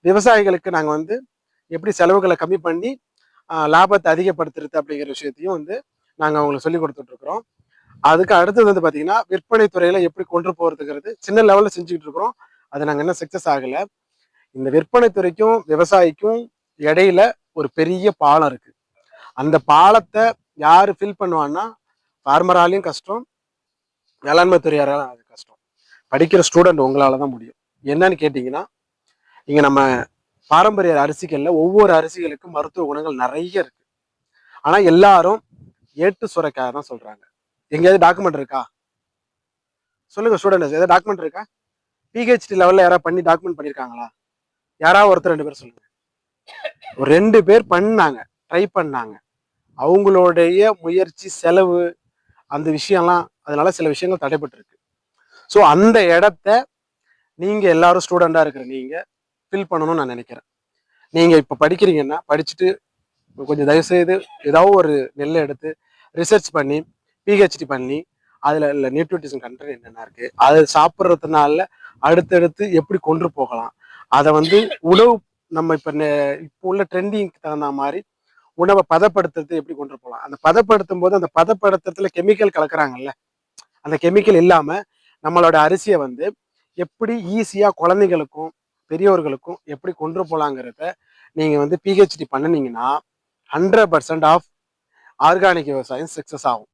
விவசாயிகளுக்கு நாங்கள் வந்து எப்படி செலவுகளை கம்மி பண்ணி லாபத்தை அதிகப்படுத்துறது அப்படிங்கிற விஷயத்தையும் வந்து நாங்கள் அவங்களுக்கு சொல்லி கொடுத்துட்டு இருக்கிறோம். அதுக்கு அடுத்தது வந்து பார்த்தீங்கன்னா விற்பனை துறையில எப்படி கொண்டு போகிறதுங்கிறது சின்ன லெவலில் செஞ்சுக்கிட்டு இருக்கிறோம். அது நாங்கள் இன்னும் சக்ஸஸ் ஆகலை. இந்த விற்பனை துறைக்கும் விவசாயிக்கும் இடையில ஒரு பெரிய பாலம் இருக்கு. அந்த பாலத்தை யாரு ஃபில் பண்ணுவான்னா ஃபார்மராலையும் கஷ்டம், வேளாண்மை துறையாராலும் அது கஷ்டம். படிக்கிற ஸ்டூடெண்ட் உங்களால தான் முடியும். என்னன்னு கேட்டீங்கன்னா, இங்க நம்ம பாரம்பரிய அரிசிகள்ல ஒவ்வொரு அரிசிகளுக்கும் மருத்துவ குணங்கள் நிறைய இருக்கு. ஆனா எல்லாரும் ஏட்டு சுரைக்காய் தான் சொல்றாங்க. எங்கேயாவது டாக்குமெண்ட் இருக்கா? சொல்லுங்க ஸ்டூடெண்ட்ஸ், ஏதாவது டாக்குமெண்ட் இருக்கா? பிஹெச்டி லெவல்ல யாராவது பண்ணி டாக்குமெண்ட் பண்ணியிருக்காங்களா? யாராவது ஒருத்தர் 2 பேர் சொல்லுங்க. ஒரு 2 பேர் பண்ணாங்க, ட்ரை பண்ணாங்க. அவங்களுடைய முயற்சி, செலவு, அந்த விஷயம்லாம் அதனால சில விஷயங்கள் தடைபட்டிருக்கு. ஸோ அந்த இடத்த நீங்க எல்லாரும் ஸ்டூடெண்டா இருக்கிற நீங்க ஃபில் பண்ணணும்னு நான் நினைக்கிறேன். நீங்க இப்ப படிக்கிறீங்கன்னா படிச்சுட்டு கொஞ்சம் தயவுசெய்து ஏதாவது ஒரு நெல்லை எடுத்து ரிசர்ச் பண்ணி பிஹெச்டி பண்ணி அதுல நியூட்ரிஷன் கண்டென்ட் என்னென்ன இருக்கு, அதை சாப்பிட்றதுனால அடுத்தடுத்து எப்படி கொண்டு போகலாம், அதை வந்து உணவு நம்ம இப்போ உள்ள ட்ரெண்டிங்க்கு தகுந்த மாதிரி உணவை பதப்படுத்துறது எப்படி கொண்டு போகலாம். அந்த பதப்படுத்தும் போது அந்த பதப்படுத்துறதுல கெமிக்கல் கலக்குறாங்கல்ல, அந்த கெமிக்கல் இல்லாம நம்மளோட அரிசியை வந்து எப்படி ஈஸியா குழந்தைகளுக்கும் பெரியவர்களுக்கும் எப்படி கொண்டு போலாங்கிறத நீங்க வந்து பிஹெச்டி பண்ணினீங்கன்னா 100% ஆஃப் ஆர்கானிக் விவசாயம் சக்சஸ் ஆகும்.